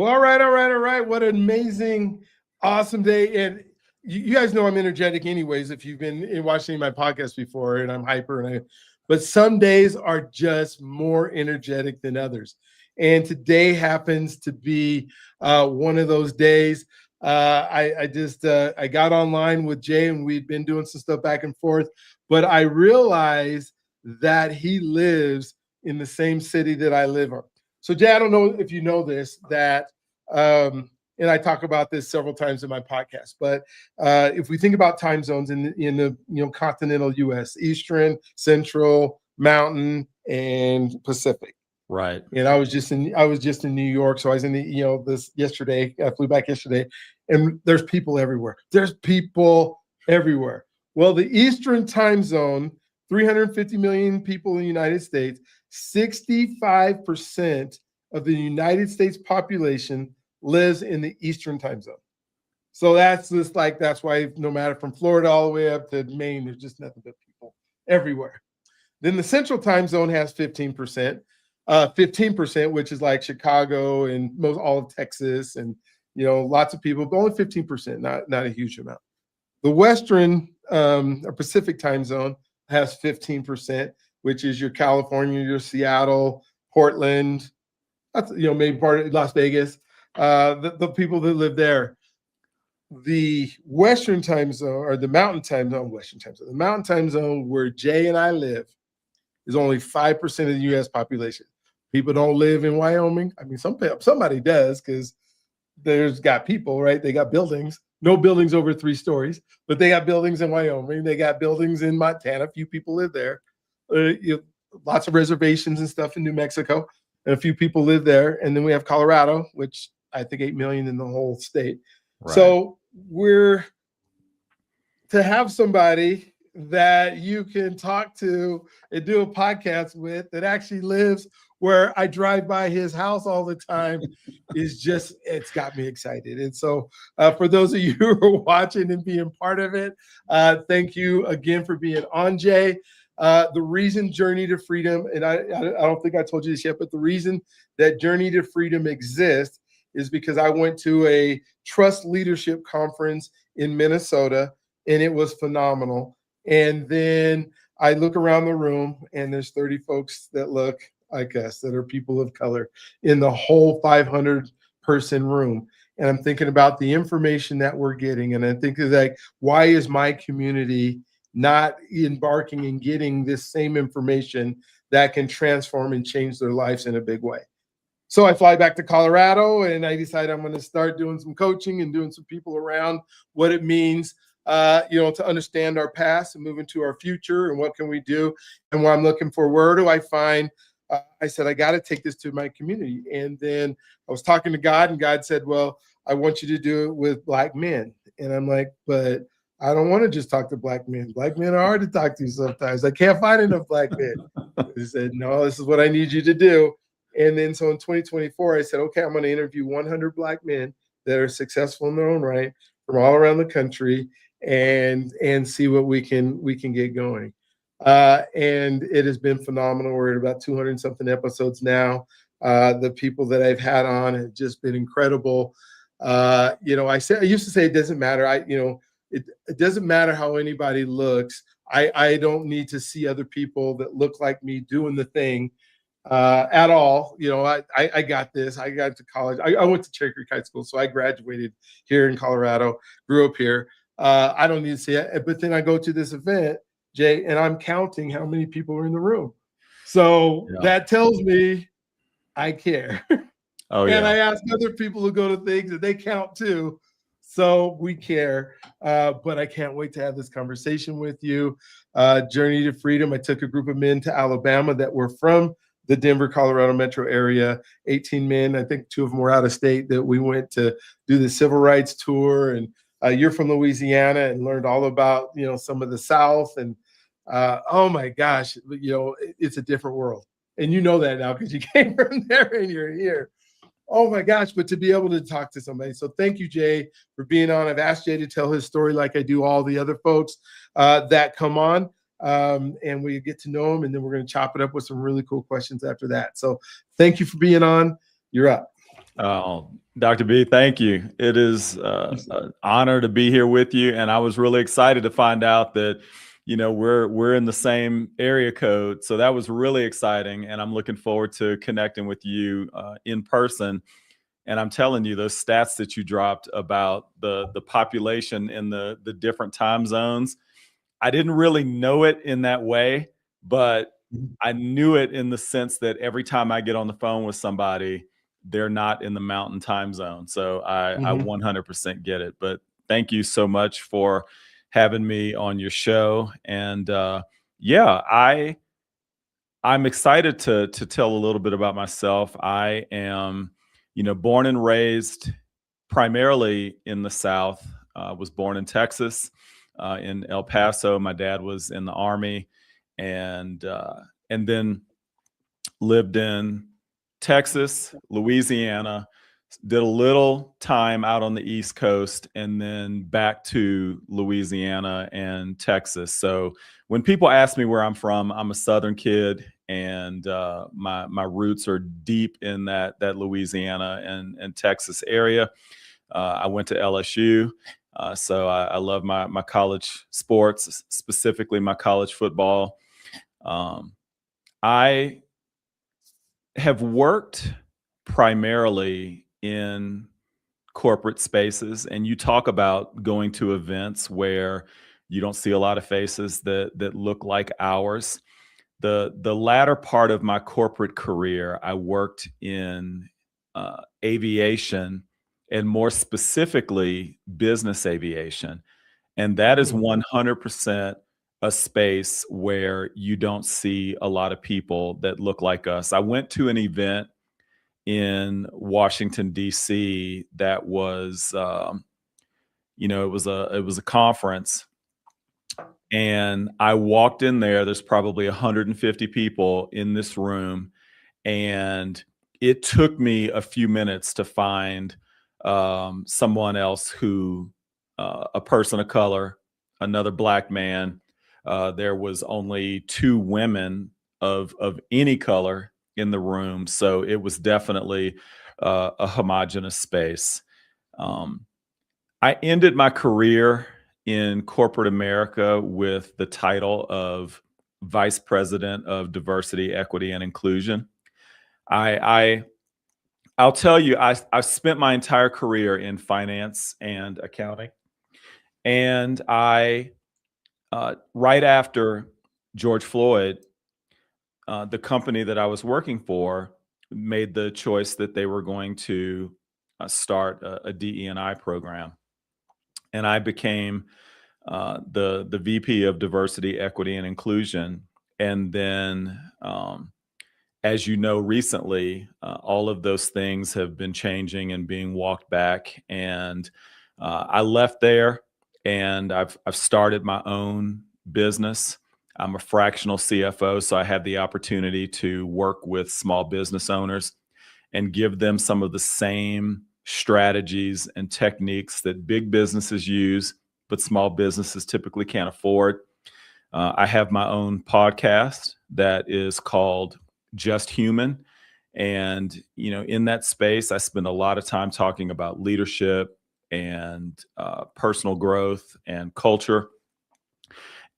Well, all right, all right, all right. What an amazing, awesome day. And you guys know I'm energetic anyways, if you've been watching my podcast before, and I'm hyper, but some days are just more energetic than others. And today happens to be one of those days. I got online with Jay, and we'd been doing some stuff back and forth, but I realized that he lives in the same city that I live in. So, Jay, I don't know if you know this, that, and I talk about this several times in my podcast, but if we think about time zones in the continental U.S., Eastern, Central, Mountain, and Pacific. Right. And I was just in New York, so I was in this yesterday. I flew back yesterday, and there's people everywhere. There's people everywhere. Well, the Eastern time zone, 350 million people in the United States, 65% of the United States population lives in the Eastern time zone. So that's why no matter from Florida all the way up to Maine, there's just nothing but people everywhere. Then the Central time zone has 15%, which is like Chicago and all of Texas, and lots of people, but only 15%, not a huge amount. The Western or Pacific time zone has 15%, which is your California, your Seattle, Portland, that's maybe part of Las Vegas, the people that live there. The Western time zone, or the Mountain time zone, the Mountain time zone where Jay and I live is only 5% of the U.S. population. People don't live in Wyoming. I mean, somebody does, because there's got people, right? They got buildings. No buildings over 3 stories, but they got buildings in Wyoming. They got buildings in Montana. A few people live there. Lots of reservations and stuff in New Mexico, and a few people live there. And then we have Colorado, which I think 8 million in the whole state. Right. So to have somebody that you can talk to and do a podcast with that actually lives where I drive by his house all the time it's got me excited. And so for those of you who are watching and being part of it, thank you again for being on, Jay. The reason Journey to Freedom, and I don't think I told you this yet, but the reason that Journey to Freedom exists is because I went to a trust leadership conference in Minnesota, and it was phenomenal. And then I look around the room, and there's 30 folks that look like us, that are people of color, in the whole 500-person room. And I'm thinking about the information that we're getting, and I think like, why is my community not embarking and getting this same information that can transform and change their lives in a big way? So I fly back to Colorado, and I decide I'm going to start doing some coaching and doing some people around what it means, to understand our past and move into our future, and what can we do. And what I'm looking for, where do I find? I said, I got to take this to my community. And then I was talking to God, and God said, well, I want you to do it with Black men. And I'm like, but I don't want to just talk to Black men. Black men are hard to talk to sometimes. I can't find enough Black men. He said, no, this is what I need you to do. And then so in 2024, I said, okay, I'm going to interview 100 Black men that are successful in their own right from all around the country, and see what we can get going. And it has been phenomenal. We're at about 200 something episodes now. The people that I've had on have just been incredible. I used to say it doesn't matter. It doesn't matter how anybody looks. I don't need to see other people that look like me doing the thing at all. I got this. I got to college. I went to Cherry Creek High School, so I graduated here in Colorado, grew up here. I don't need to see it. But then I go to this event, Jay, and I'm counting how many people are in the room. So that tells me I care. Oh, and I ask other people who go to things, and they count too. So we care. But I can't wait to have this conversation with you. Journey to Freedom. I took a group of men to Alabama that were from the Denver, Colorado metro area, 18 men. I think 2 of them were out of state, that we went to do the civil rights tour. And you're from Louisiana, and learned all about, some of the South. And oh my gosh, it's a different world. And you know that now because you came from there and you're here. Oh my gosh, but to be able to talk to somebody. So thank you, Jay, for being on. I've asked Jay to tell his story like I do all the other folks that come on. And we get to know him, and then we're going to chop it up with some really cool questions after that. So thank you for being on. You're up. Dr. B, thank you. It is an honor to be here with you, and I was really excited to find out that, we're in the same area code. So that was really exciting, and I'm looking forward to connecting with you in person. And I'm telling you, those stats that you dropped about the population in the different time zones, I didn't really know it in that way, but I knew it in the sense that every time I get on the phone with somebody, they're not in the mountain time zone. So I Mhm. 100% get it. But thank you so much for having me on your show. And yeah, I'm excited to tell a little bit about myself. I am, born and raised primarily in the South. Was born in Texas, in El Paso. My dad was in the Army, and and then lived in Texas, Louisiana, did a little time out on the East Coast, and then back to Louisiana and Texas. So when people ask me where I'm from, I'm a Southern kid, and my roots are deep in that Louisiana and Texas area. I went to LSU. So I love my college sports, specifically my college football. Um, I have worked primarily in corporate spaces, and you talk about going to events where you don't see a lot of faces that look like ours. The latter part of my corporate career, I worked in aviation, and more specifically business aviation, and that is Mm. 100% a space where you don't see a lot of people that look like us. I went to an event in Washington D.C. that was, it was a conference, and I walked in there. There's probably 150 people in this room, and it took me a few minutes to find someone else who, a person of color, another black man. There was only two women of any color in the room, so it was definitely a homogenous space. Um, I ended my career in corporate America with the title of Vice President of Diversity, Equity, and Inclusion. I I'll tell you, I've spent my entire career in finance and accounting, and I right after George Floyd, the company that I was working for made the choice that they were going to start a DE&I program, and I became the VP of Diversity, Equity, and Inclusion, and then. As you know, recently, all of those things have been changing and being walked back. And I left there, and I've started my own business. I'm a fractional CFO, so I have the opportunity to work with small business owners and give them some of the same strategies and techniques that big businesses use, but small businesses typically can't afford. I have my own podcast that is called Just Human. And, in that space, I spend a lot of time talking about leadership and personal growth and culture.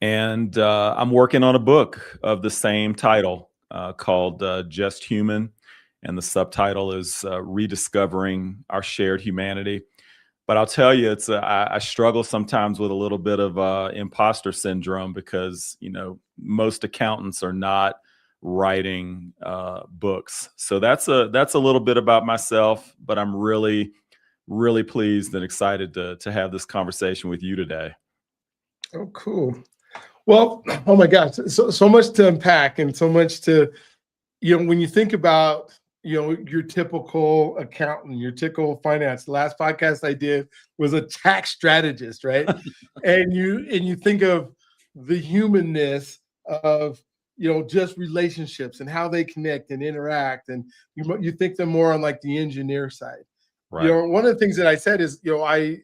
And I'm working on a book of the same title called Just Human. And the subtitle is Rediscovering Our Shared Humanity. But I'll tell you, I struggle sometimes with a little bit of imposter syndrome because most accountants are not writing books. So that's a little bit about myself. But I'm really really pleased and excited to have this conversation with you today. Oh, cool. Well, oh my gosh, so much to unpack and so much to, when you think about, your typical accountant, your typical finance. The last podcast I did was a tax strategist, right? And you think of the humanness of, just relationships and how they connect and interact, and you think them more on like the engineer side. Right. One of the things that I said is, I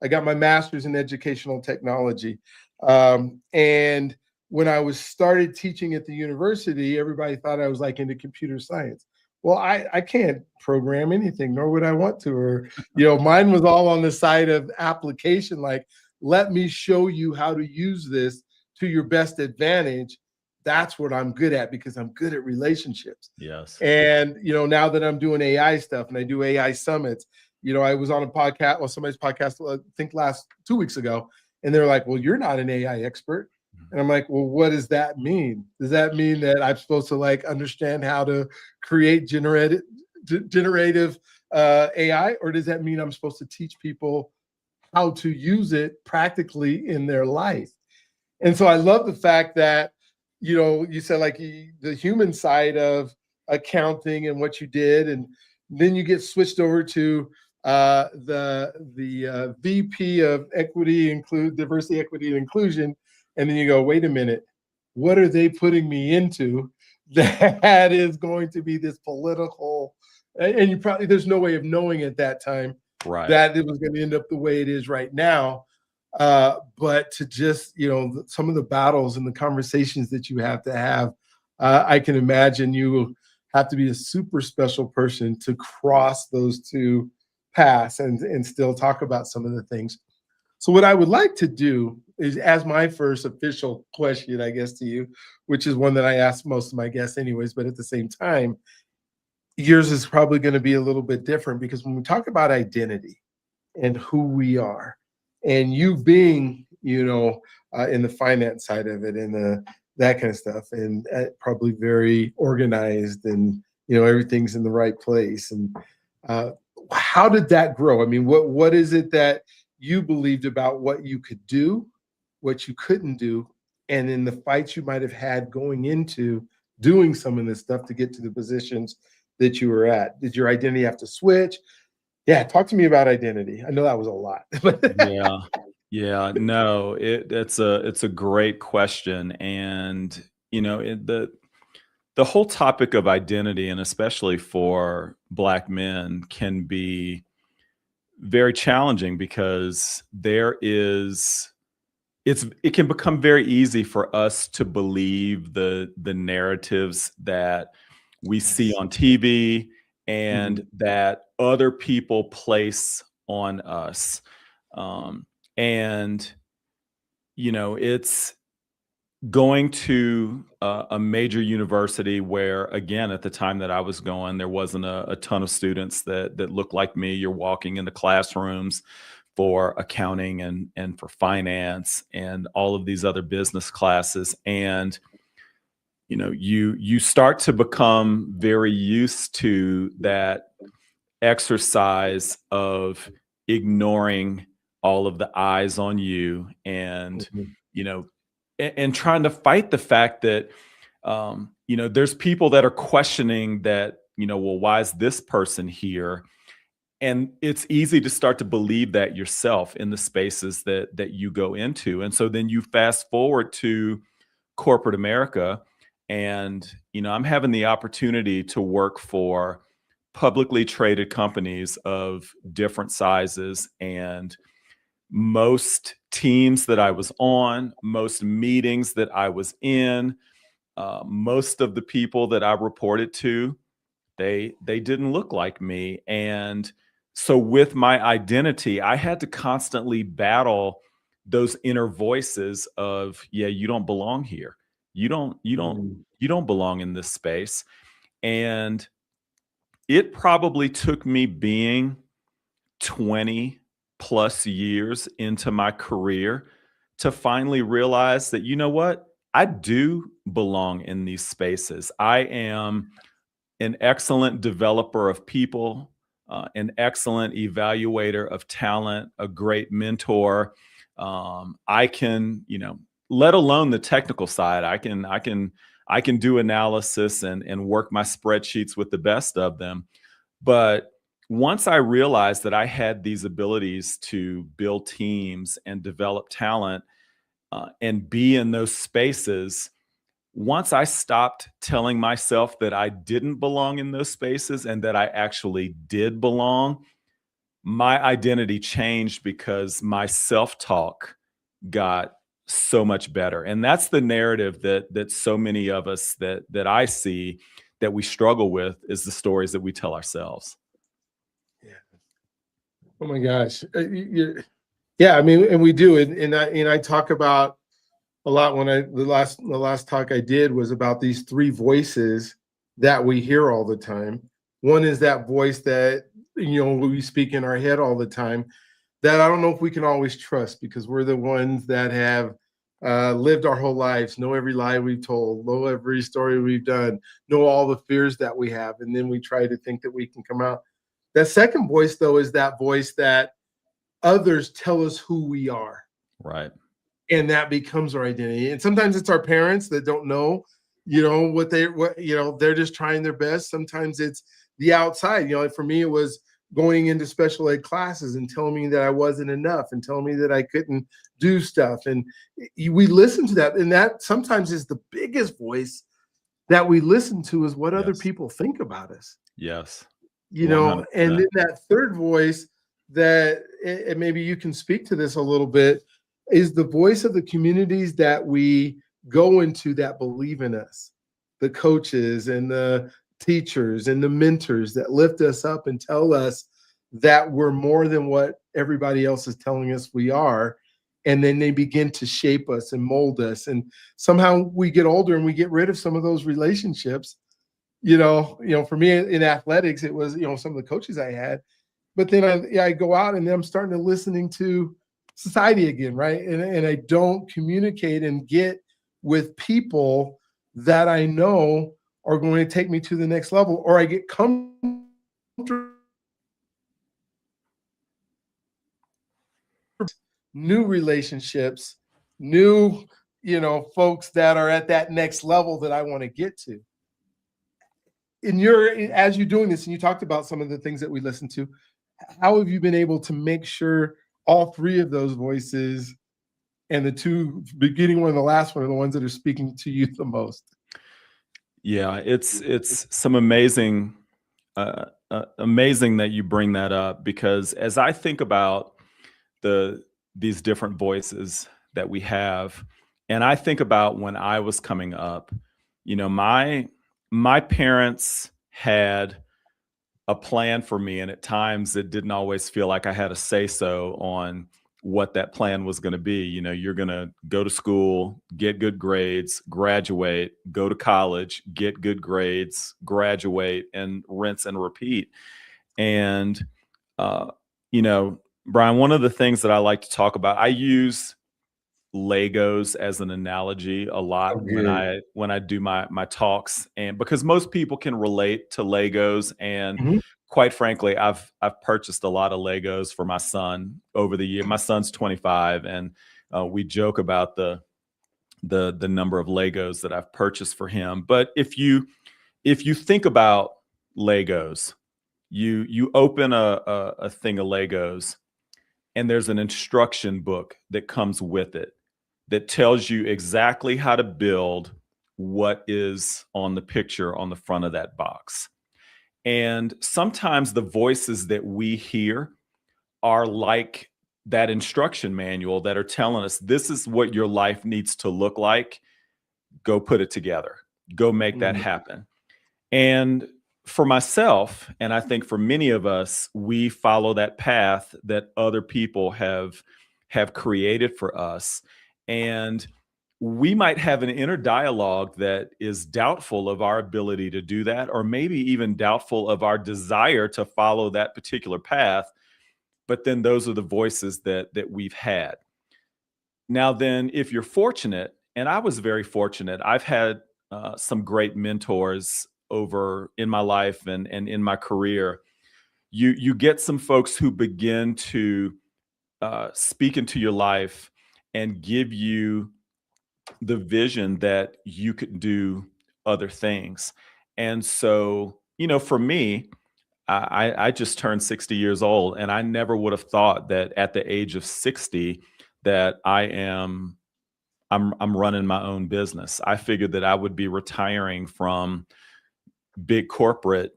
got my master's in educational technology. And when I was started teaching at the university, everybody thought I was like into computer science. well, I can't program anything, nor would I want to. Or, mine was all on the side of application, like, let me show you how to use this to your best advantage. That's what I'm good at because I'm good at relationships. Yes. And, now that I'm doing AI stuff and I do AI summits, I was on a podcast, well, somebody's podcast, I think last 2 weeks ago, and they're like, well, you're not an AI expert. And I'm like, well, what does that mean? Does that mean that I'm supposed to like understand how to create generative AI, or does that mean I'm supposed to teach people how to use it practically in their life? And so I love the fact that, you said like the human side of accounting and what you did, and then you get switched over to the VP of diversity, equity, and inclusion, and then you go, wait a minute, what are they putting me into that is going to be this political? And you probably there's no way of knowing at that time Right. that it was going to end up the way it is right now. But to just, some of the battles and the conversations that you have to have, I can imagine you have to be a super special person to cross those two paths and still talk about some of the things. So what I would like to do is, as my first official question, I guess, to you, which is one that I ask most of my guests anyways, but at the same time, yours is probably going to be a little bit different, because when we talk about identity and who we are, and you being, in the finance side of it and that kind of stuff, and probably very organized, and everything's in the right place. And how did that grow? I mean, what is it that you believed about what you could do, what you couldn't do, and in the fights you might have had going into doing some of this stuff to get to the positions that you were at? Did your identity have to switch? Yeah, talk to me about identity. I know that was a lot. Yeah. Yeah. No, it's a great question. And, the whole topic of identity, and especially for Black men, can be very challenging, because it can become very easy for us to believe the narratives that we see on TV and that other people place on us. And it's going to a major university where, again, at the time that I was going, there wasn't a ton of students that looked like me. You're walking in the classrooms for accounting and for finance and all of these other business classes. And you start to become very used to that exercise of ignoring all of the eyes on you, and and trying to fight the fact that there's people that are questioning that, well, why is this person here? And it's easy to start to believe that yourself in the spaces that you go into. And so then you fast forward to corporate America, and I'm having the opportunity to work for publicly traded companies of different sizes, and most teams that I was on, most meetings that I was in, most of the people that I reported to, they didn't look like me. And so with my identity, I had to constantly battle those inner voices of, yeah, you don't belong here. You don't belong in this space. And it probably took me being 20 plus years into my career to finally realize that, what? I do belong in these spaces. I am an excellent developer of people, an excellent evaluator of talent, a great mentor. I can, let alone the technical side, I can do analysis and work my spreadsheets with the best of them. But once I realized that I had these abilities to build teams and develop talent, and be in those spaces, once I stopped telling myself that I didn't belong in those spaces and that I actually did belong, my identity changed, because my self-talk got so much better. And that's the narrative that so many of us that I see, that we struggle with is the stories that we tell ourselves. Yeah. Oh my gosh. Yeah, I mean, and we do, and I talk about a lot when the last talk I did was about these three voices that we hear all the time. One is that voice that we speak in our head all the time, that I don't know if we can always trust, because we're the ones that have lived our whole lives, know every lie we've told, know every story we've done, know all the fears that we have, and then we try to think that we can come out. That second voice, though, is that voice that others tell us who we are. Right. And that becomes our identity. And sometimes it's our parents that don't know, they're just trying their best. Sometimes it's the outside. For me, it was going into special ed classes and telling me that I wasn't enough and telling me that I couldn't do stuff. And we listen to that. And that sometimes is the biggest voice that we listen to, is what other people think about us. Yes. And then that third voice that, and maybe you can speak to this a little bit, is the voice of the communities that we go into that believe in us, the coaches and the teachers and the mentors that lift us up and tell us that we're more than what everybody else is telling us we are. And then they begin to shape us and mold us. And somehow we get older and we get rid of some of those relationships. For me in athletics, it was, some of the coaches I had, but then I go out and then I'm starting to listening to society again, right? And I don't communicate and get with people that I know are going to take me to the next level, or I get comfortable. New relationships, new, folks that are at that next level that I want to get to. As you're doing this, and you talked about some of the things that we listen to, how have you been able to make sure all three of those voices, and the two beginning one and the last one, are the ones that are speaking to you the most? Yeah, it's some amazing that you bring that up, because as I think about these different voices that we have, and I think about when I was coming up, my parents had a plan for me, and at times it didn't always feel like I had a say so on what that plan was going to be. You're going to go to school, get good grades, graduate, go to college, get good grades, graduate, and rinse and repeat. And Brian, one of the things that I like to talk about, I use Legos as an analogy a lot when I do my talks, and because most people can relate to Legos, and quite frankly, I've purchased a lot of Legos for my son over the year. My son's 25, and we joke about the number of Legos that I've purchased for him. But if you think about Legos, you open a thing of Legos, and there's an instruction book that comes with it that tells you exactly how to build what is on the picture on the front of that box. And sometimes the voices that we hear are like that instruction manual that are telling us, this is what your life needs to look like. Go put it together. Go make that happen. And for myself, and I think for many of us, we follow that path that other people have created for us. And we might have an inner dialogue that is doubtful of our ability to do that, or maybe even doubtful of our desire to follow that particular path. But then those are the voices that we've had. Now, then, if you're fortunate, and I was very fortunate, I've had some great mentors over in my life and in my career. You get some folks who begin to speak into your life and give you the vision that you could do other things. And so, for me, I just turned 60 years old, and I never would have thought that at the age of 60 that I'm running my own business. I figured that I would be retiring from big corporate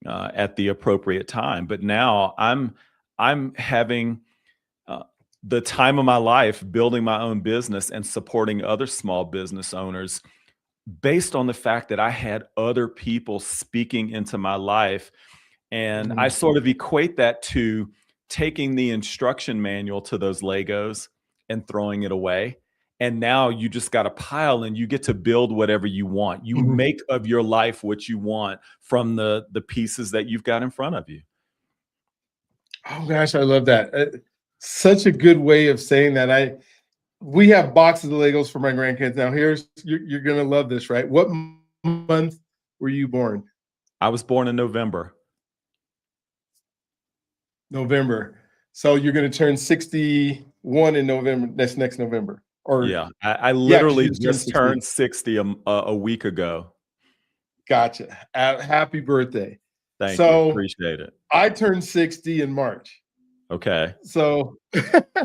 at the appropriate time, but now I'm having the time of my life building my own business and supporting other small business owners based on the fact that I had other people speaking into my life. And I sort of equate that to taking the instruction manual to those Legos and throwing it away. And now you just got a pile and you get to build whatever you want. You Mhm. make of your life what you want from the pieces that you've got in front of you. Oh gosh, I love that. Such a good way of saying that. We have boxes of Legos for my grandkids. Now, you're gonna love this, right? What month were you born? I was born in November. November. So you're gonna turn 61 in November, next November. Or Yeah, I yeah, because literally you just turned just 60. turned 60 a week ago. Gotcha. Happy birthday. Thank you. So Appreciate it. I turned 60 in March. Okay. So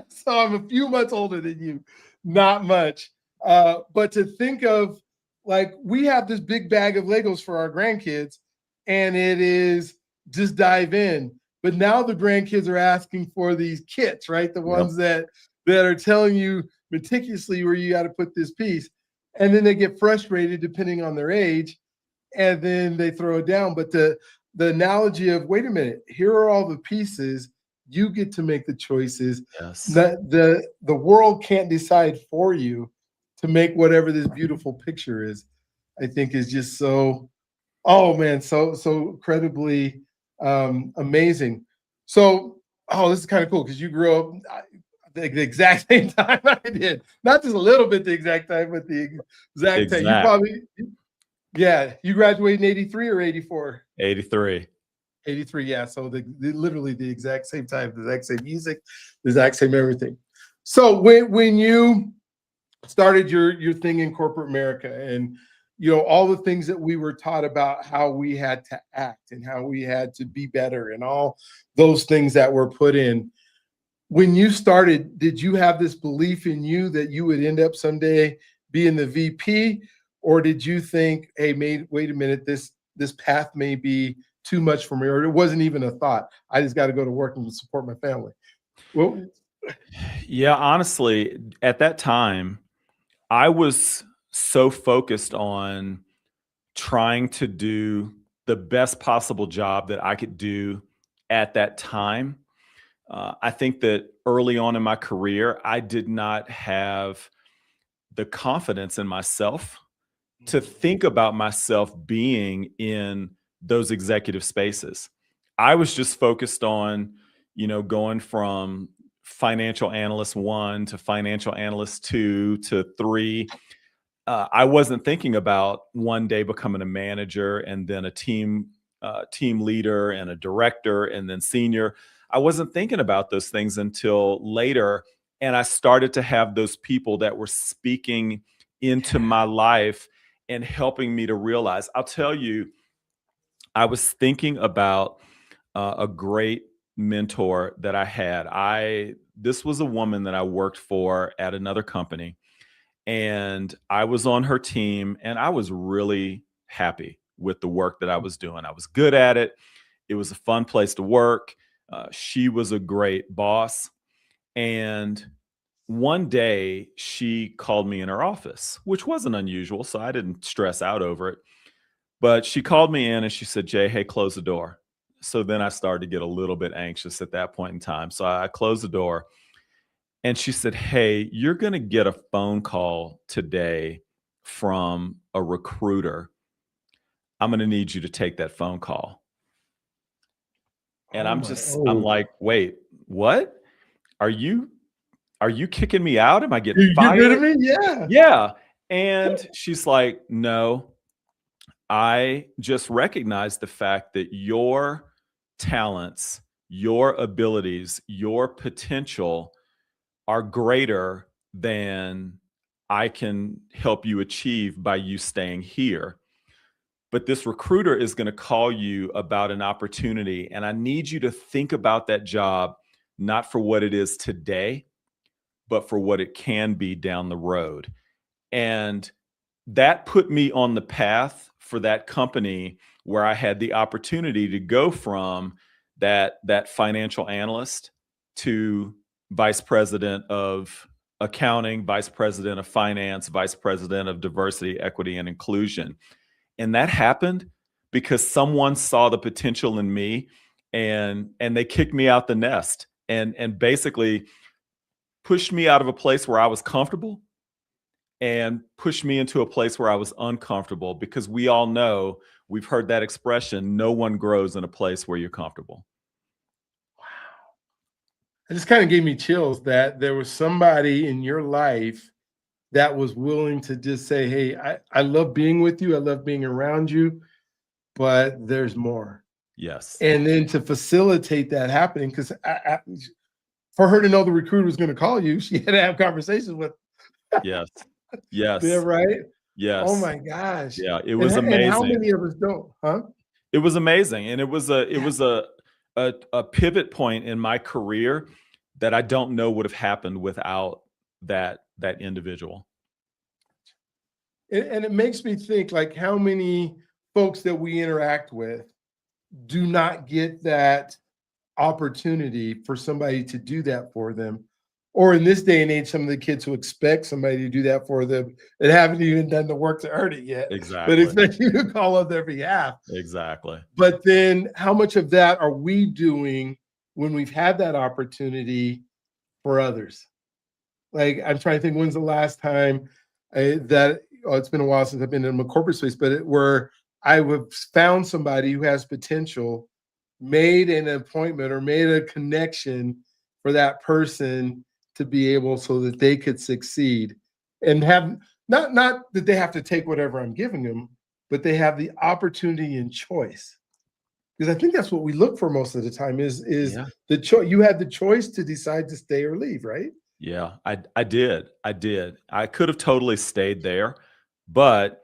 so I'm a few months older than you, not much. But to think of, like, we have this big bag of Legos for our grandkids, and it is just dive in. But now the grandkids are asking for these kits, right? The Yep. ones that are telling you meticulously where you got to put this piece. And then they get frustrated depending on their age, and then they throw it down. But the analogy of, wait a minute, here are all the pieces, you get to make the choices. Yes. That the world can't decide for you to make whatever this beautiful picture is. I think is just so, oh man, so incredibly amazing. So, oh, this is kind of cool because you grew up the exact same time I did. Not just a little bit the exact time, but the exact time. You Exact. probably, yeah, you graduated in 83 or 84? 83. 83, yeah. So literally the exact same time, the exact same music, the exact same everything. So when you started your thing in corporate America, and all the things that we were taught about how we had to act and how we had to be better and all those things that were put in, when you started, did you have this belief in you that you would end up someday being the VP, or did you think, hey, wait a minute, this path may be too much for me, or it wasn't even a thought? I just got to go to work and support my family. Well, Yeah, honestly, at that time, I was so focused on trying to do the best possible job that I could do at that time. I think that early on in my career, I did not have the confidence in myself to think about myself being in those executive spaces. I was just focused on, going from financial analyst 1 to financial analyst 2 to 3. I wasn't thinking about one day becoming a manager and then a team leader and a director and then senior. I wasn't thinking about those things until later, and I started to have those people that were speaking into my life and helping me to realize. I'll tell you, I was thinking about a great mentor that I had. This was a woman that I worked for at another company, and I was on her team, and I was really happy with the work that I was doing. I was good at it. It was a fun place to work. She was a great boss. And one day she called me in her office, which wasn't unusual, so I didn't stress out over it. But she called me in and she said, "Jay, hey, close the door." So then I started to get a little bit anxious at that point in time. So I closed the door, and she said, "Hey, you're going to get a phone call today from a recruiter. I'm going to need you to take that phone call." And oh my, I'm oh, like, "Wait, what? Are you kicking me out? Am I getting you get rid of fired?" me? Yeah. Yeah. And she's like, "No, I just recognize the fact that your talents, your abilities, your potential are greater than I can help you achieve by you staying here. But this recruiter is going to call you about an opportunity, and I need you to think about that job not for what it is today, but for what it can be down the road." And that put me on the path for that company where I had the opportunity to go from that financial analyst to vice president accounting, vice president of finance, vice president of diversity, equity, and inclusion. And that happened because someone saw the potential in me, and they kicked me out the nest, and basically pushed me out of a place where I was comfortable and pushed me into a place where I was uncomfortable, because we all know, we've heard that expression, no one grows in a place where you're comfortable. It just kind of gave me chills that there was somebody in your life that was willing to just say, hey, I love being with you. I love being around you, but there's more. Yes. And then to facilitate that happening, because for her to know the recruiter was going to call you, she had to have conversations with. Yes. Yes. Yeah, right. Yes. Oh my gosh. Yeah. It was And amazing. how many of us don't, huh? It was amazing. And it was a pivot point in my career that I don't know would have happened without that individual. And it makes me think, like, how many folks that we interact with do not get that opportunity for somebody to do that for them. Or in this day and age, some of the kids who expect somebody to do that for them and haven't even done the work to earn it yet. Exactly. But expect you to call on their behalf. Exactly. But then how much of that are we doing when we've had that opportunity for others? Like, I'm trying to think, when's the last time it's been a while since I've been in a corporate space, but where I have found somebody who has potential, made an appointment or made a connection for that person to be able, so that they could succeed and have not that they have to take whatever I'm giving them, but they have the opportunity and choice. Because I think that's what we look for most of the time is Yeah. the choice. You had the choice to decide to stay or leave, right? Yeah, I did. I could have totally stayed there, but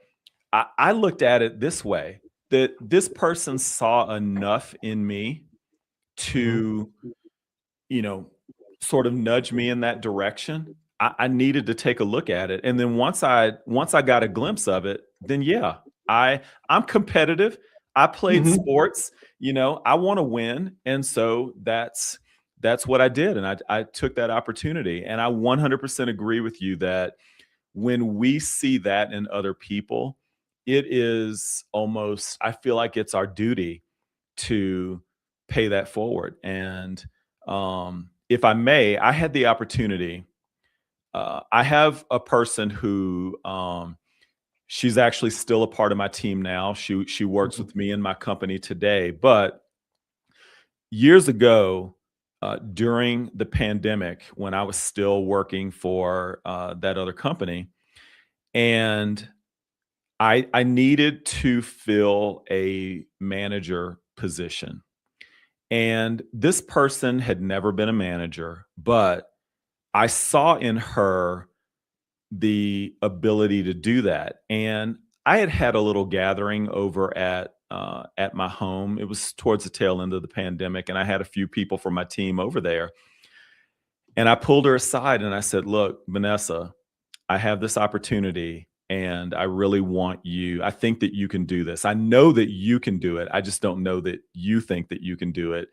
I looked at it this way, that this person saw enough in me to, sort of nudge me in that direction. I needed to take a look at it. And then once I got a glimpse of it, then yeah, I'm competitive. I played sports, I want to win. And so that's what I did. And I took that opportunity. And I 100% agree with you that when we see that in other people, it is almost, I feel like it's our duty to pay that forward. And if I may, I had the opportunity. I have a person who she's actually still a part of my team now. She works with me in my company today. But years ago, during the pandemic, when I was still working for that other company, and I needed to fill a manager position. And this person had never been a manager, but I saw in her the ability to do that. And I had a little gathering over at my home. It was towards the tail end of the pandemic, and I had a few people from my team over there. And I pulled her aside and I said, "Look, Vanessa, I have this opportunity, and I really want you. I think that you can do this. I know that you can do it. I just don't know that you think that you can do it.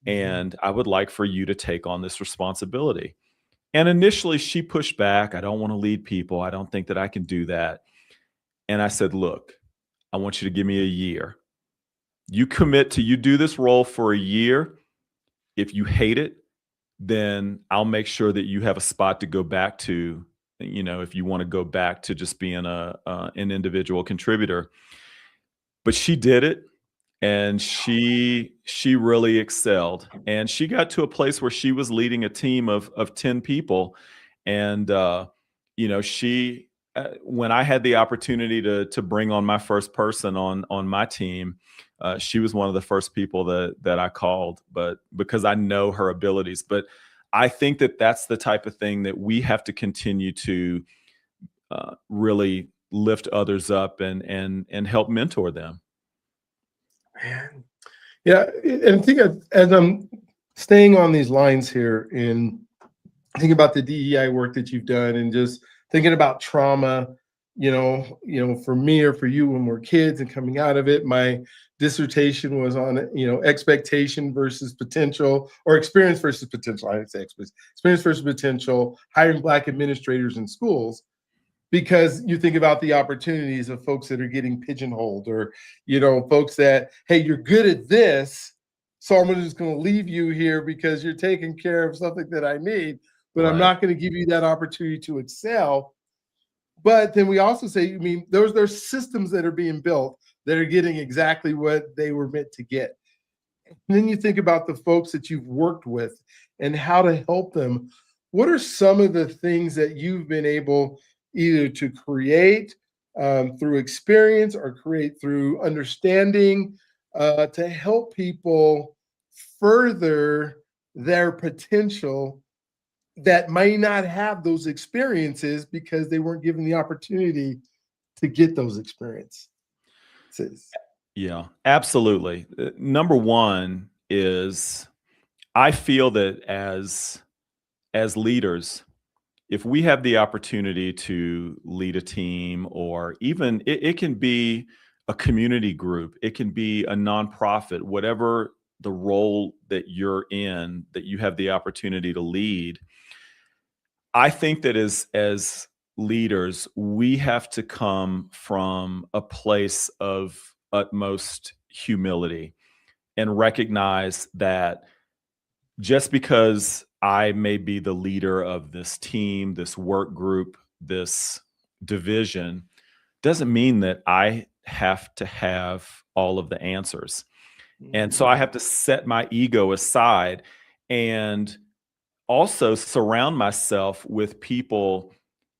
And I would like for you to take on this responsibility." And initially she pushed back. "I don't want to lead people. I don't think that I can do that." And I said, "Look, I want you to give me a year. You commit to, you do this role for a year. If you hate it, then I'll make sure that you have a spot to go back to, if you want to go back to just being an individual contributor." But she did it, and she really excelled, and she got to a place where she was leading a team of 10 people. And she when I had the opportunity to bring on my first person on my team, she was one of the first people that I called, but because I know her abilities. But I think that that's the type of thing that we have to continue to really lift others up and help mentor them. Man. Yeah. And I think as I'm staying on these lines here and thinking about the DEI work that you've done and just thinking about trauma, for me or for you when we're kids and coming out of it, my dissertation was on, expectation versus potential, or experience versus potential. I didn't say experience versus potential, hiring Black administrators in schools, because you think about the opportunities of folks that are getting pigeonholed, or, folks that, hey, you're good at this, so I'm just going to leave you here because you're taking care of something that I need, but I'm not going to give you that opportunity to excel. But then we also say, there's systems that are being built that are getting exactly what they were meant to get. And then you think about the folks that you've worked with and how to help them. What are some of the things that you've been able either to create through experience or create through understanding to help people further their potential that may not have those experiences because they weren't given the opportunity to get those experiences? Yeah, absolutely. Number one is, I feel that as leaders, if we have the opportunity to lead a team, or even it can be a community group, it can be a nonprofit, whatever the role that you're in, that you have the opportunity to lead, I think that as leaders, we have to come from a place of utmost humility and recognize that just because I may be the leader of this team, this work group, this division, doesn't mean that I have to have all of the answers. And so I have to set my ego aside and also surround myself with people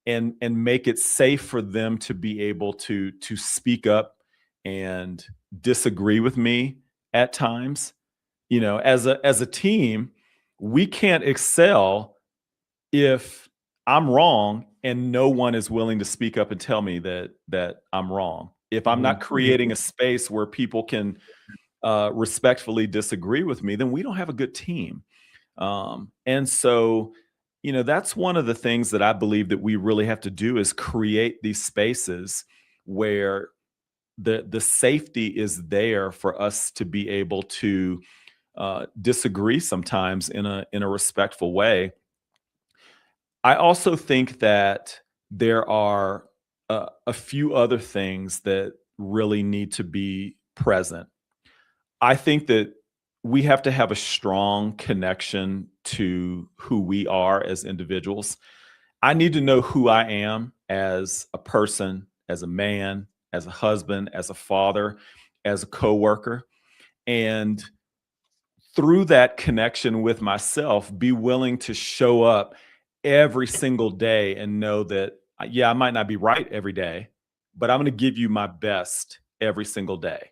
and make it safe for them to be able to speak up and disagree with me at times. As a team, we can't excel if I'm wrong and no one is willing to speak up and tell me that I'm wrong. If I'm not creating a space where people can respectfully disagree with me, then we don't have a good team. And so, that's one of the things that I believe that we really have to do, is create these spaces where the safety is there for us to be able to disagree sometimes in a respectful way. I also think that there are a few other things that really need to be present. I think that we have to have a strong connection to who we are as individuals. I need to know who I am as a person, as a man, as a husband, as a father, as a coworker. And through that connection with myself, be willing to show up every single day and know that, yeah, I might not be right every day, but I'm going to give you my best every single day.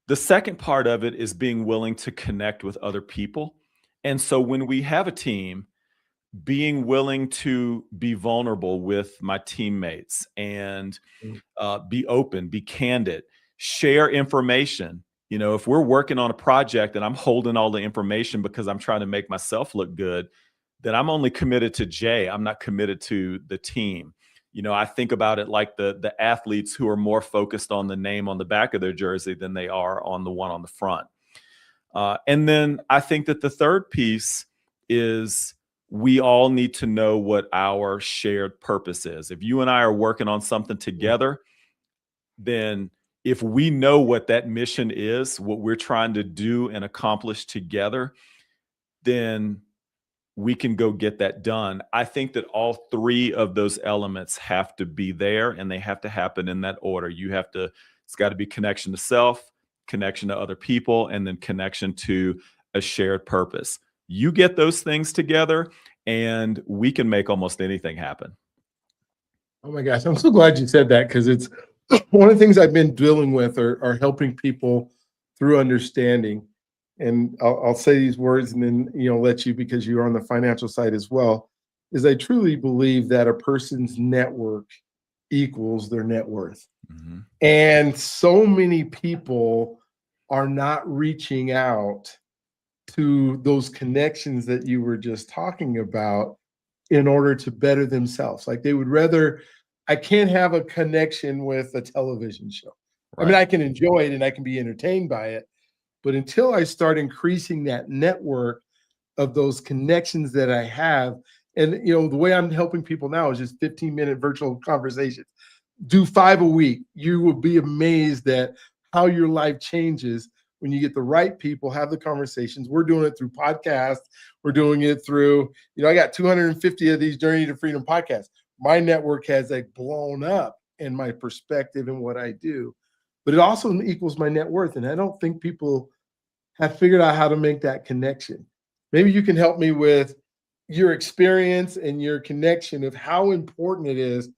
The second part of it is being willing to connect with other people. And so when we have a team, being willing to be vulnerable with my teammates and be open, be candid, share information. If we're working on a project and I'm holding all the information because I'm trying to make myself look good, then I'm only committed to Jay. I'm not committed to the team. I think about it like the athletes who are more focused on the name on the back of their jersey than they are on the one on the front. And then I think that the third piece is, we all need to know what our shared purpose is. If you and I are working on something together, then if we know what that mission is, what we're trying to do and accomplish together, then we can go get that done. I think that all three of those elements have to be there, and they have to happen in that order. It's got to be connection to self, connection to other people, and then connection to a shared purpose. You get those things together and we can make almost anything happen. Oh my gosh, I'm so glad you said that, because it's one of the things I've been dealing with are helping people through understanding. And I'll say these words and then let you, because you're on the financial side as well, is I truly believe that a person's network equals their net worth. Mm-hmm. And so many people are not reaching out to those connections that you were just talking about in order to better themselves. Like, they would rather, I can't have a connection with a television show. I mean, Right. I can enjoy it and I can be entertained by it, but until I start increasing that network of those connections that I have, and the way I'm helping people now is just 15-minute virtual conversations. Do 5 a week. You will be amazed at how your life changes when you get the right people, have the conversations. We're doing it through podcasts. We're doing it through, I got 250 of these Journey to Freedom podcasts. My network has like blown up in my perspective and what I do, but it also equals my net worth. And I don't think people have figured out how to make that connection. Maybe you can help me with your experience and your connection of how important it is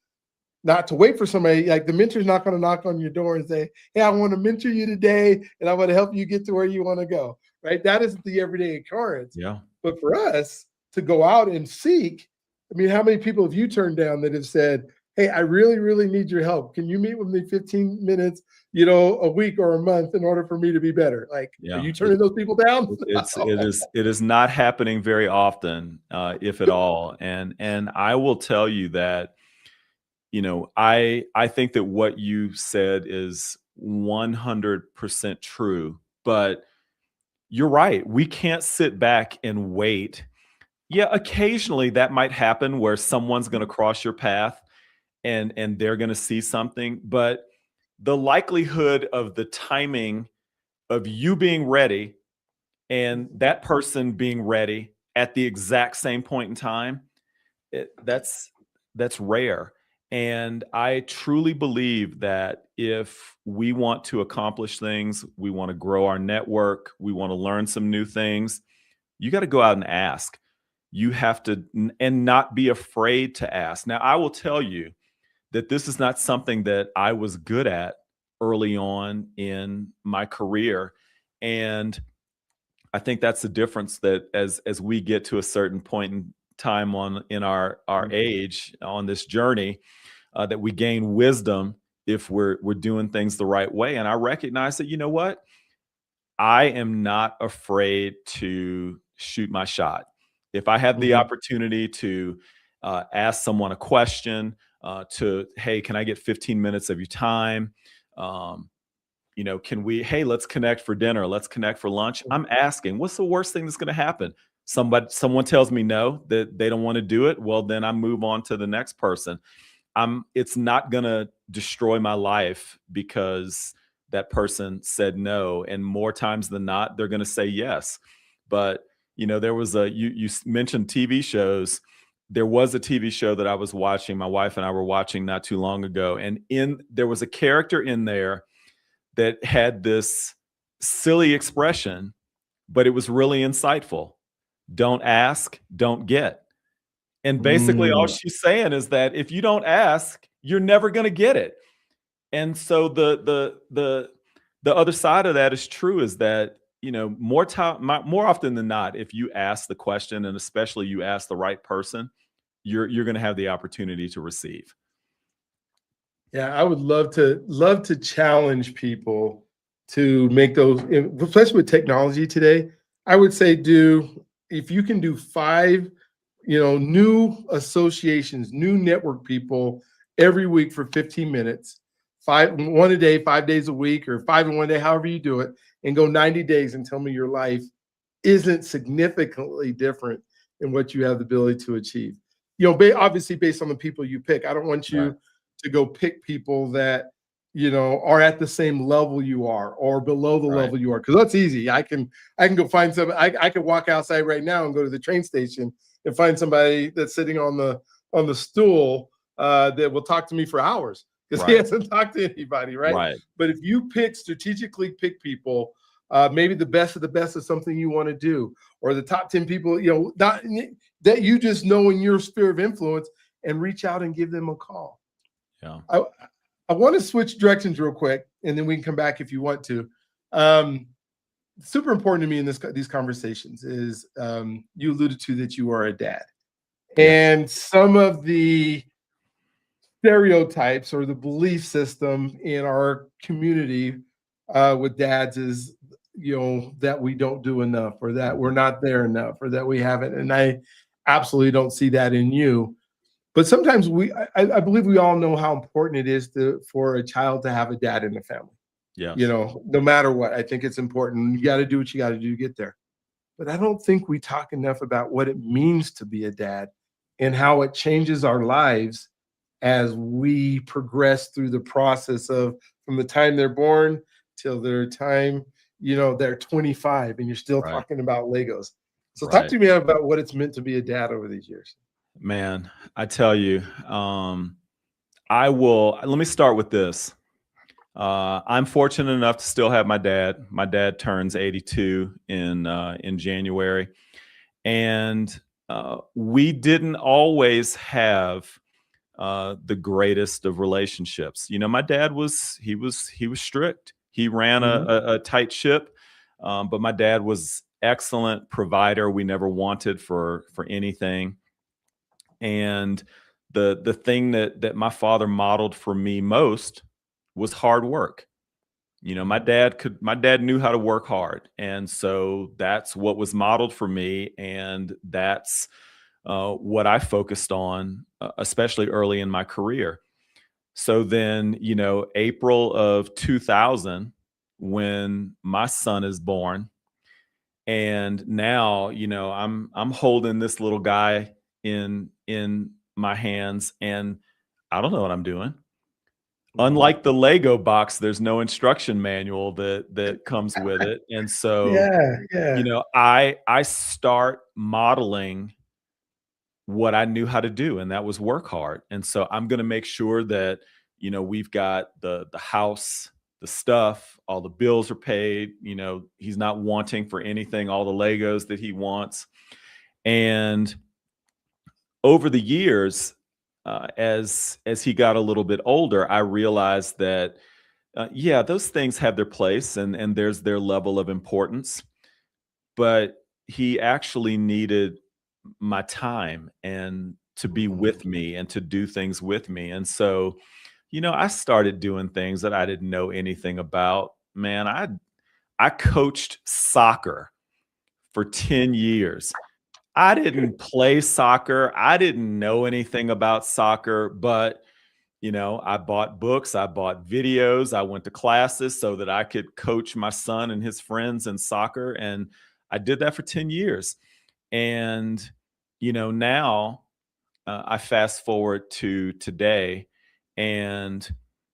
not to wait for somebody. Like the mentor's not going to knock on your door and say, hey, I want to mentor you today and I want to help you get to where you want to go, right? That isn't the everyday occurrence. Yeah. But for us to go out and seek, I mean, how many people have you turned down that have said, hey, I really, really need your help. Can you meet with me 15 minutes, a week or a month in order for me to be better? Like, are Yeah. you turning those people down? It is not happening very often, if at all. And I will tell you that, I think that what you said is 100% true, but you're right. We can't sit back and wait. Yeah, occasionally that might happen where someone's going to cross your path and they're going to see something, but the likelihood of the timing of you being ready and that person being ready at the exact same point in time, that's rare. And I truly believe that if we want to accomplish things, we want to grow our network, we want to learn some new things, you got to go out and ask. You have to, and not be afraid to ask. Now, I will tell you that this is not something that I was good at early on in my career. And I think that's the difference, that as we get to a certain point in time in our age on this journey, that we gain wisdom if we're doing things the right way. And I recognize that, you know what? I am not afraid to shoot my shot. If I have the Mhm. opportunity to ask someone a question, hey, can I get 15 minutes of your time? Um, hey, let's connect for dinner. Let's connect for lunch. I'm asking, what's the worst thing that's going to happen? Someone tells me no, that they don't want to do it. Well, then I move on to the next person. It's not going to destroy my life because that person said no. And more times than not, they're going to say yes. But, there was you mentioned TV shows. There was a TV show that I was watching, my wife and I were watching not too long ago. And there was a character in there that had this silly expression, but it was really insightful. Don't ask, don't get. And basically all Mm. she's saying is that if you don't ask, you're never going to get it. And so the other side of that is true, is that, more often than not, if you ask the question, and especially you ask the right person, you're going to have the opportunity to receive. Yeah, I would love to challenge people to make those, especially with technology today. I would say if you can do 5, new associations, new network people every week for 15 minutes, one a day, 5 days a week, or 5 in one day, however you do it, and go 90 days and tell me your life isn't significantly different in what you have the ability to achieve. Obviously based on the people you pick. I don't want Right. you to go pick people that are at the same level you are or below the Right. level you are, because that's easy. I can go find some. I could walk outside right now and go to the train station and find somebody that's sitting on the stool that will talk to me for hours because he Right. hasn't talked to anybody, right? Right. But if you strategically pick people, maybe the best of the best is something you want to do, or the top 10 people, that you just know in your sphere of influence, and reach out and give them a call. Yeah. I want to switch directions real quick, and then we can come back if you want to. Super important to me in these conversations is you alluded to that you are a dad, Yes. and some of the stereotypes or the belief system in our community with dads is that we don't do enough, or that we're not there enough, or that we haven't. And I absolutely don't see that in you. But sometimes I believe we all know how important it is for a child to have a dad in the family. Yes. No matter what. I think it's important. You got to do what you got to do to get there. But I don't think we talk enough about what it means to be a dad and how it changes our lives as we progress through the process of from the time they're born till their time, they're 25 and you're still Right. talking about Legos. So talk Right. to me about what it's meant to be a dad over these years. Man, I tell you, let me start with this. I'm fortunate enough to still have my dad. My dad turns 82 in January, and we didn't always have the greatest of relationships. My dad he was strict. He ran Mhm. a tight ship, but my dad was excellent provider. We never wanted for anything, and the thing that my father modeled for me most was hard work. My dad knew how to work hard. And so that's what was modeled for me. And that's what I focused on, especially early in my career. So then, April of 2000, when my son is born, and now, I'm holding this little guy in my hands, and I don't know what I'm doing. Unlike the Lego box, there's no instruction manual that comes with it. And so, Yeah, yeah. I start modeling what I knew how to do, and that was work hard. And so I'm going to make sure that, we've got the house, the stuff, all the bills are paid, he's not wanting for anything, all the Legos that he wants. And over the years, as he got a little bit older, I realized that yeah, those things have their place, and there's their level of importance, but he actually needed my time and to be with me and to do things with me. And so, I started doing things that I didn't know anything about. Man, I coached soccer for 10 years. I didn't play soccer. I didn't know anything about soccer, but I bought books, I bought videos, I went to classes so that I could coach my son and his friends in soccer. And I did that for 10 years. And, now I fast forward to today, and,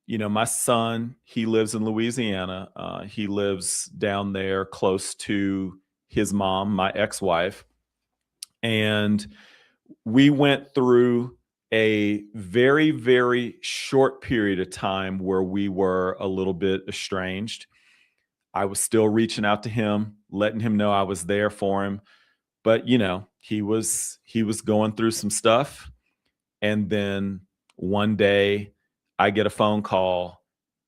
my son, he lives in Louisiana. He lives down there close to his mom, my ex wife. And we went through a very, very short period of time where we were a little bit estranged. I was still reaching out to him, letting him know I was there for him. But he was going through some stuff. And then one day I get a phone call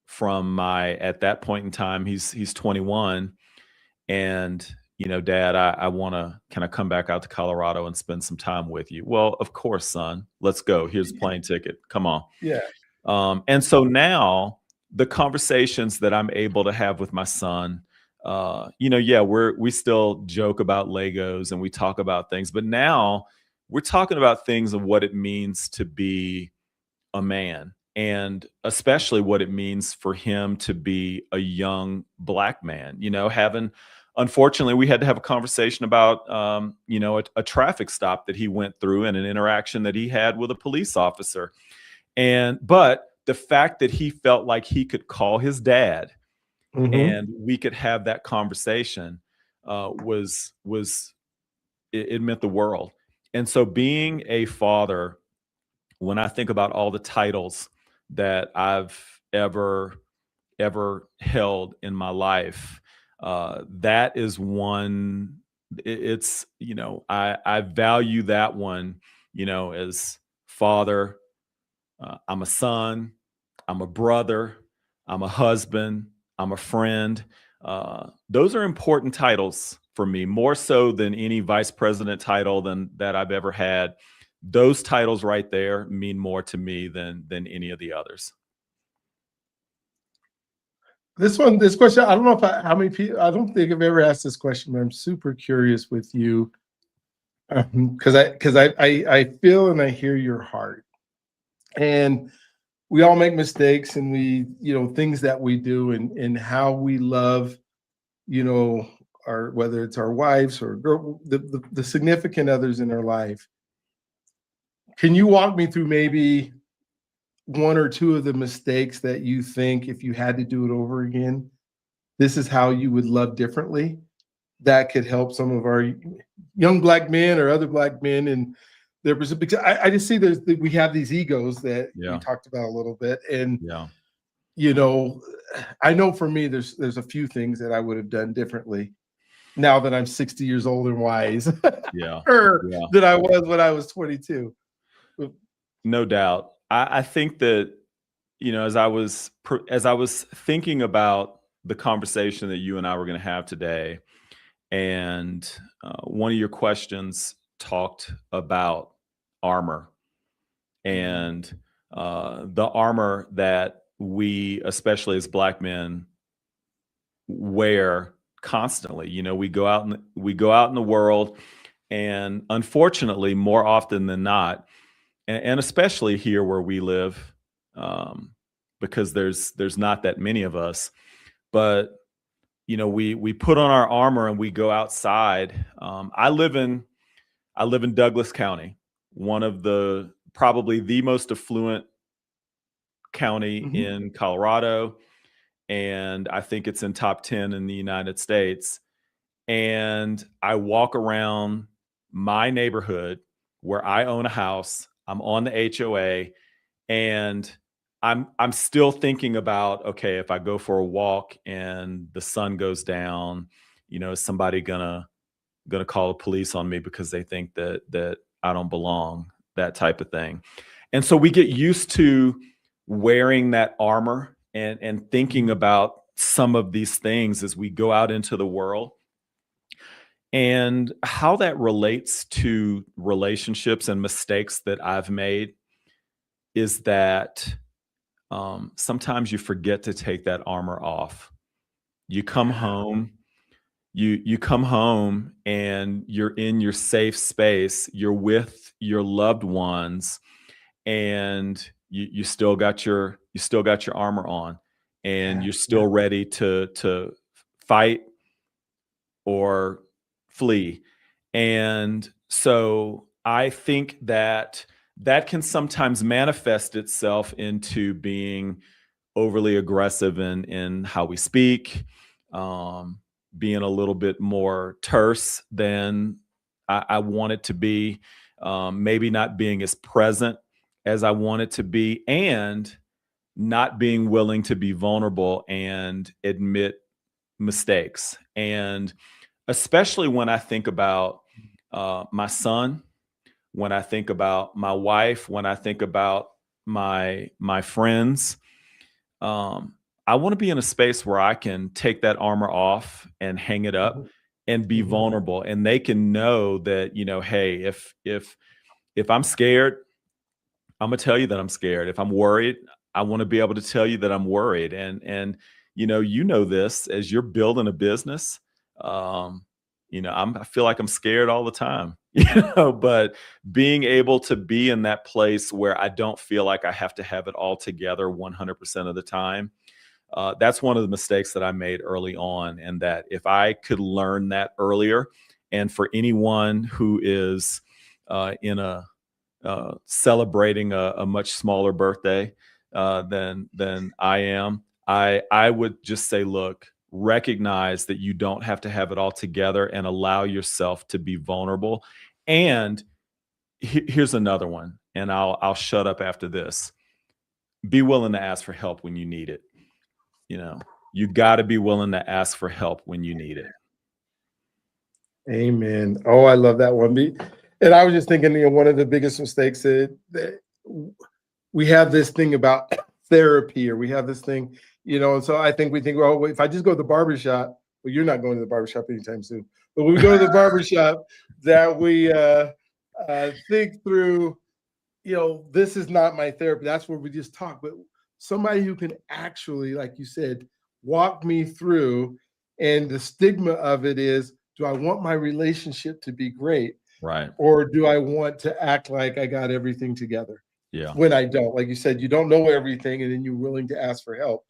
from at that point in time, he's 21, and dad, I want to, can I come back out to Colorado and spend some time with you? Well, of course, son, let's go. Here's a plane ticket, come on. Yeah. And so now the conversations that I'm able to have with my son, yeah, we still joke about Legos and we talk about things, but now we're talking about things of what it means to be a man, and especially what it means for him to be a young Black man. Unfortunately, we had to have a conversation about a traffic stop that he went through and an interaction that he had with a police officer. But the fact that he felt like he could call his dad Mhm. and we could have that conversation it meant the world. And so being a father, when I think about all the titles that I've ever held in my life, that is one. It's I value that one. As father, I'm a son, I'm a brother, I'm a husband, I'm a friend. Those are important titles for me, more so than any vice president title than that I've ever had. Those titles right there mean more to me than any of the others. This question, I don't know how many people, I don't think I've ever asked this question, but I'm super curious with you because I feel and I hear your heart. And we all make mistakes, and we, things that we do, and how we love, our, whether it's our wives or the significant others in our life. Can you walk me through maybe one or two of the mistakes that you think, if you had to do it over again, this is how you would love differently, that could help some of our young Black men or other Black men? And there was because I just see we have these egos that we talked about a little bit, and I know for me, there's a few things that I would have done differently now that I'm 60 years old and wise, than I was when I was 22. No doubt. I think that, as I was thinking about the conversation that you and I were going to have today, and one of your questions talked about armor, and the armor that we, especially as Black men, wear constantly. We go out in the world, and unfortunately, more often than not, and especially here where we live, because there's not that many of us, but we put on our armor and we go outside. I live in Douglas County, one of probably the most affluent county in Colorado, and I think it's in top 10 in the United States. And I walk around my neighborhood where I own a house. I'm on the HOA, and I'm still thinking about, okay, if I go for a walk and the sun goes down, is somebody gonna call the police on me because they think that I don't belong, that type of thing. And so we get used to wearing that armor and thinking about some of these things as we go out into the world. And how that relates to relationships and mistakes that I've made is that sometimes you forget to take that armor off. You come home, you come home and you're in your safe space. You're with your loved ones, and you still got your armor on, and you're still ready to fight or flee. And so I think that can sometimes manifest itself into being overly aggressive in how we speak, being a little bit more terse than I want it to be, maybe not being as present as I want it to be, and not being willing to be vulnerable and admit mistakes. And especially when I think about my son, when I think about my wife, when I think about my friends, I want to be in a space where I can take that armor off and hang it up and be vulnerable, and they can know that, hey, if I'm scared, I'm gonna tell you that I'm scared. If I'm worried, I want to be able to tell you that I'm worried. And this as you're building a business. I feel like I'm scared all the time, but being able to be in that place where I don't feel like I have to have it all together 100% of the time. That's one of the mistakes that I made early on. And that if I could learn that earlier, and for anyone who is celebrating a much smaller birthday than I am, I would just say, look, recognize that you don't have to have it all together, and allow yourself to be vulnerable. And here's another one, and I'll shut up after this. Be willing to ask for help when you need it. You got to be willing to ask for help when you need it. Amen. Oh, I love that one. And I was just thinking, one of the biggest mistakes that we have this thing about therapy, or we have this thing, and so I think we think, well, if I just go to the barbershop, well, you're not going to the barbershop anytime soon, but when we go to the barbershop, that we think through, this is not my therapy. That's where we just talk. But somebody who can actually, like you said, walk me through, and the stigma of it is, do I want my relationship to be great? Right. Or do I want to act like I got everything together? Yeah. when I don't. Like you said, you don't know everything, and then you're willing to ask for help.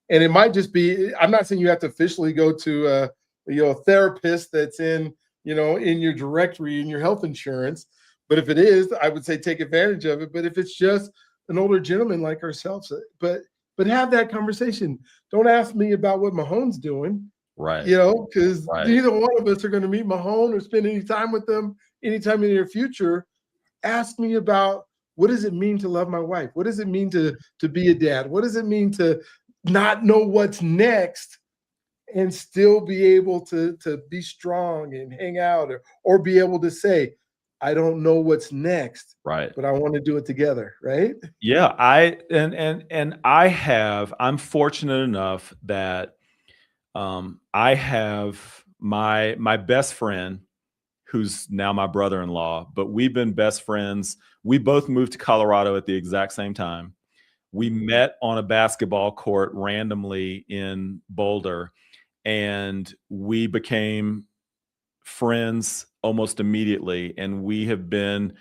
And it might just be, I'm not saying you have to officially go to a therapist that's in your directory in your health insurance. But if it is, I would say take advantage of it. But if it's just an older gentleman like ourselves, but have that conversation. Don't ask me about what Mahone's doing, Right. because Right. neither one of us are going to meet Mahone or spend any time with them anytime in the near future. Ask me about, what does it mean to love my wife? What does it mean to be a dad? What does it mean to not know what's next and still be able to be strong and hang out, or be able to say, I don't know what's next, Right. but I want to do it together, right? Yeah, I'm fortunate enough that I have my best friend, who's now my brother-in-law, but we've been best friends. We both moved to Colorado at the exact same time. We met on a basketball court randomly in Boulder, and we became friends almost immediately, and we have been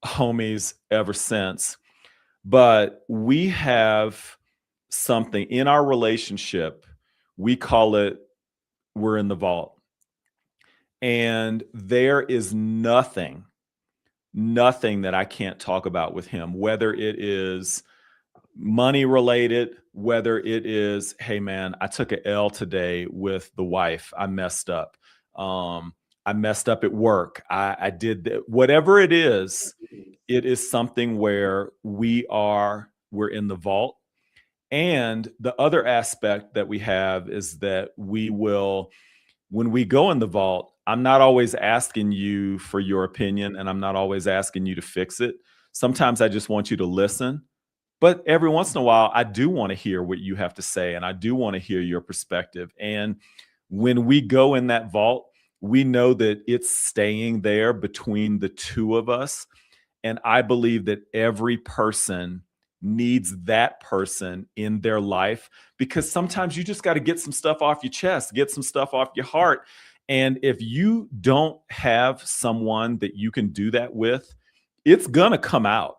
homies ever since. But we have something in our relationship. We call it, we're in the vault. And there is nothing that I can't talk about with him, whether it is money related, whether it is, hey man, I took a L today with the wife. I messed up. I messed up at work. I did that. Whatever it is something where we're in the vault. And the other aspect that we have is that when we go in the vault, I'm not always asking you for your opinion, and I'm not always asking you to fix it. Sometimes I just want you to listen. But every once in a while, I do want to hear what you have to say, and I do want to hear your perspective. And when we go in that vault, we know that it's staying there between the two of us. And I believe that every person needs that person in their life, because sometimes you just got to get some stuff off your chest, get some stuff off your heart. And if you don't have someone that you can do that with, it's going to come out.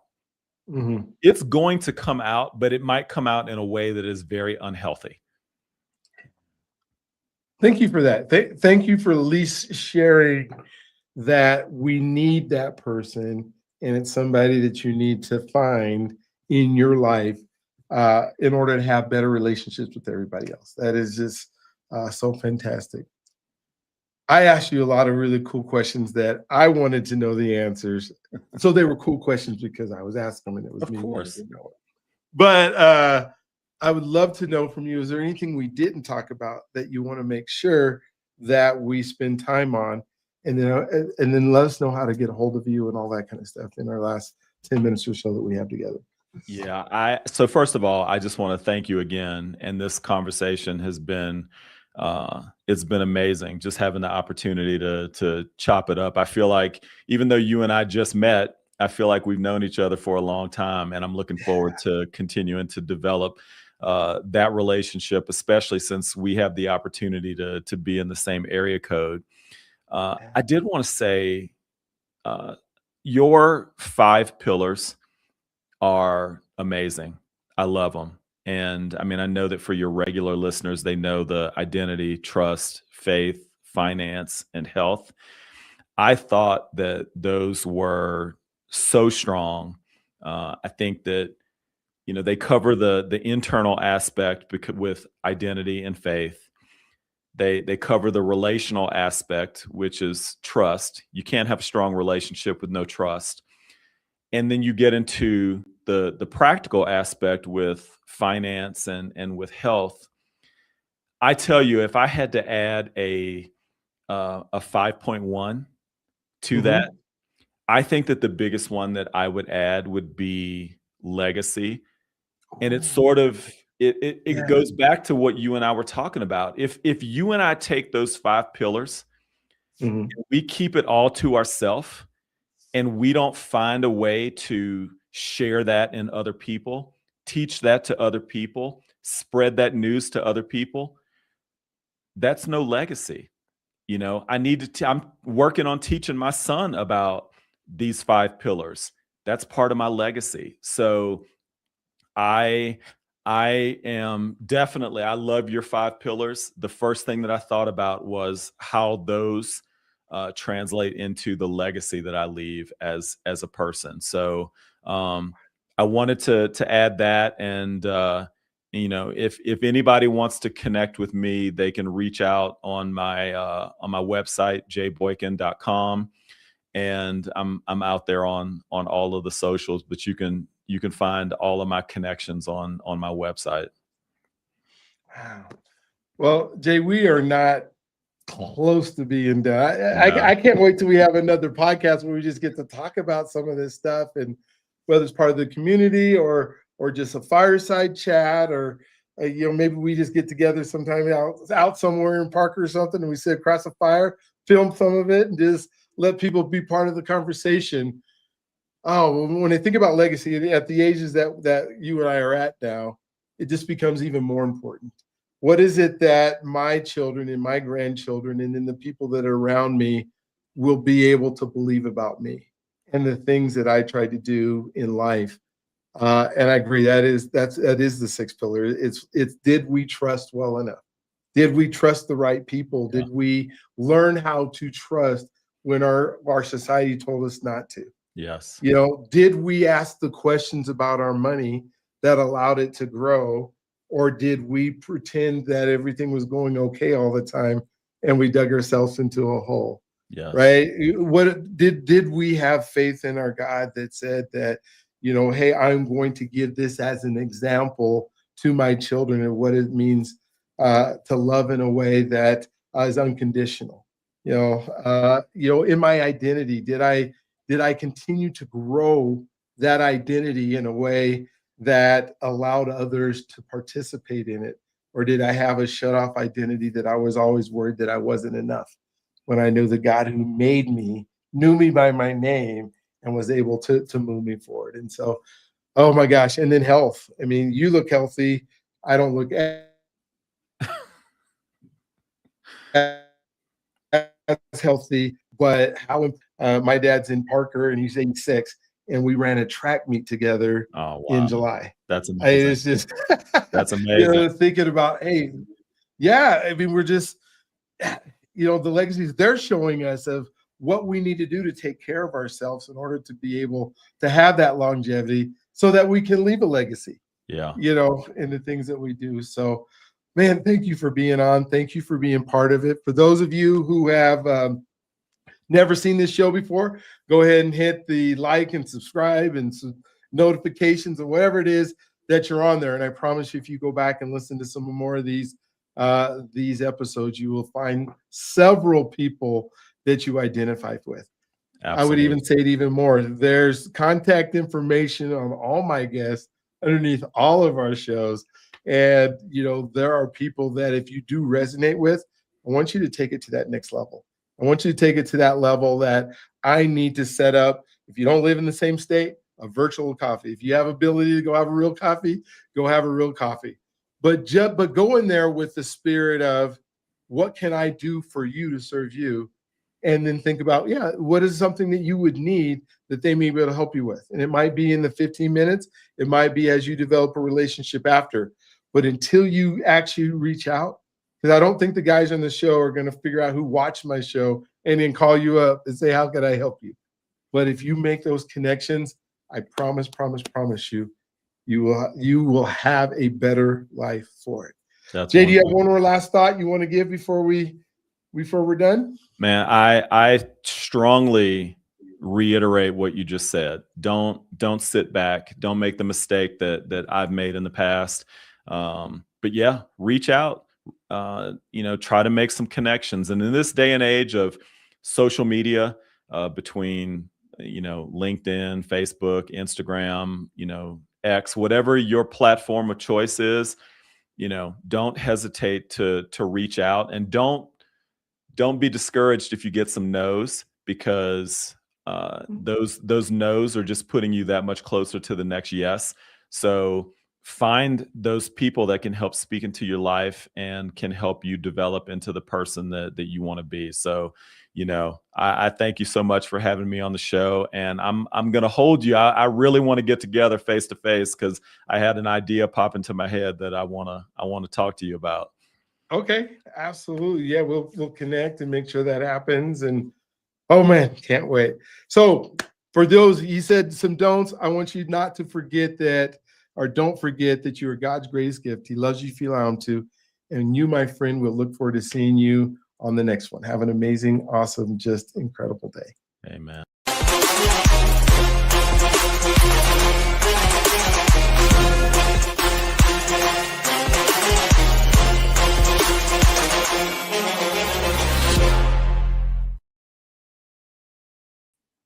Mm-hmm. It's going to come out, but it might come out in a way that is very unhealthy. Thank you for that. Thank you for at least sharing that we need that person, and it's somebody that you need to find in your life in order to have better relationships with everybody else. That is just so fantastic. I asked you a lot of really cool questions that I wanted to know the answers. So they were cool questions because I was asking them, and it was Of me course. wanting to know it. But I would love to know from you, is there anything we didn't talk about that you want to make sure that we spend time on? And then let us know how to get a hold of you and all that kind of stuff in our last 10 minutes or so that we have together. Yeah. So first of all, I just want to thank you again. And this conversation has been, it's been amazing, just having the opportunity to chop it up. I feel like even though you and I just met, I feel like we've known each other for a long time, and I'm looking forward to continuing to develop that relationship, especially since we have the opportunity to be in the same area code. I did want to say your 5 pillars are amazing. I love them. And I mean, I know that for your regular listeners, they know the identity, trust, faith, finance, and health. I thought that those were so strong. I think that they cover the internal aspect with identity and faith. They cover the relational aspect, which is trust. You can't have a strong relationship with no trust. And then you get into the practical aspect with finance and with health. I tell you, if I had to add a 5.1 to that, I think that the biggest one that I would add would be legacy. And it's sort of it goes back to what you and I were talking about. If you and I take those 5 pillars, we keep it all to ourselves, and we don't find a way to share that in other people, teach that to other people, spread that news to other people, that's no legacy. I'm working on teaching my son about these 5 pillars. that's part of my legacy. So I am definitely, I love your 5 pillars. The first thing that I thought about was how those translate into the legacy that I leave as a person. So I wanted to add that, and if anybody wants to connect with me, they can reach out on my website, jayboykin.com, and I'm out there on all of the socials, but you can find all of my connections on my website. Wow. Well, Jay, we are not close to being done. No. I can't wait till we have another podcast where we just get to talk about some of this stuff, and whether it's part of the community or just a fireside chat, or maybe we just get together sometime out somewhere in Park or something, and we sit across a fire, film some of it, and just let people be part of the conversation. Oh, when I think about legacy at the ages that you and I are at now, it just becomes even more important. What is it that my children and my grandchildren and then the people that are around me will be able to believe about me and the things that I tried to do in life? And I agree, that is the 6th pillar. It's did we trust well enough? Did we trust the right people? Yeah. Did we learn how to trust when our society told us not to? Yes. Did we ask the questions about our money that allowed it to grow, or did we pretend that everything was going okay all the time and we dug ourselves into a hole? Yes. Right? What did we have faith in our God that said that, hey, I'm going to give this as an example to my children of what it means to love in a way that is unconditional. In my identity, did I continue to grow that identity in a way that allowed others to participate in it? Or did I have a shut off identity that I was always worried that I wasn't enough, when I knew the God who made me knew me by my name and was able to move me forward? And so, oh my gosh. And then health. I mean, you look healthy. I don't look as healthy, but my dad's in Parker and he's 86, and we ran a track meet together Oh, in wow. July. That's amazing. It's just That's amazing. thinking about, hey, yeah, I mean, we're just the legacies they're showing us of what we need to do to take care of ourselves in order to be able to have that longevity so that we can leave a legacy. Yeah. In the things that we do. So, man, thank you for being on. Thank you for being part of it. For those of you who have never seen this show before, go ahead and hit the like and subscribe and notifications and whatever it is that you're on there. And I promise you, if you go back and listen to some more of these episodes, you will find several people that you identify with. Absolutely. I would even say it even more. There's contact information on all my guests underneath all of our shows. And, there are people that if you do resonate with, I want you to take it to that next level. I want you to take it to that level that I need to set up. If you don't live in the same state, a virtual coffee. If you have ability to go have a real coffee, go have a real coffee. But go in there with the spirit of, what can I do for you to serve you? And then think about, what is something that you would need that they may be able to help you with? And it might be in the 15 minutes. It might be as you develop a relationship after. But until you actually reach out, because I don't think the guys on the show are going to figure out who watched my show and then call you up and say, how can I help you? But if you make those connections, I promise you, you will have a better life for it. Jay, do you have one more last thought you want to give before we're done? Man, I strongly reiterate what you just said. Don't sit back. Don't make the mistake that I've made in the past. But yeah, reach out. Try to make some connections. And in this day and age of social media, between LinkedIn, Facebook, Instagram, X, whatever your platform of choice is, don't hesitate to reach out, and don't be discouraged if you get some no's, because those no's are just putting you that much closer to the next yes. So find those people that can help speak into your life and can help you develop into the person that you want to be. So, I thank you so much for having me on the show, and I'm going to hold you. I really want to get together face to face, because I had an idea pop into my head that I want to talk to you about. Okay, absolutely. Yeah, we'll connect and make sure that happens. And oh man, can't wait. So for those, he said some don'ts. I want you not to forget that, or don't forget that you are God's greatest gift. He loves you if you allow him to. And you, my friend, will look forward to seeing you on the next one. Have an amazing, awesome, just incredible day. Amen.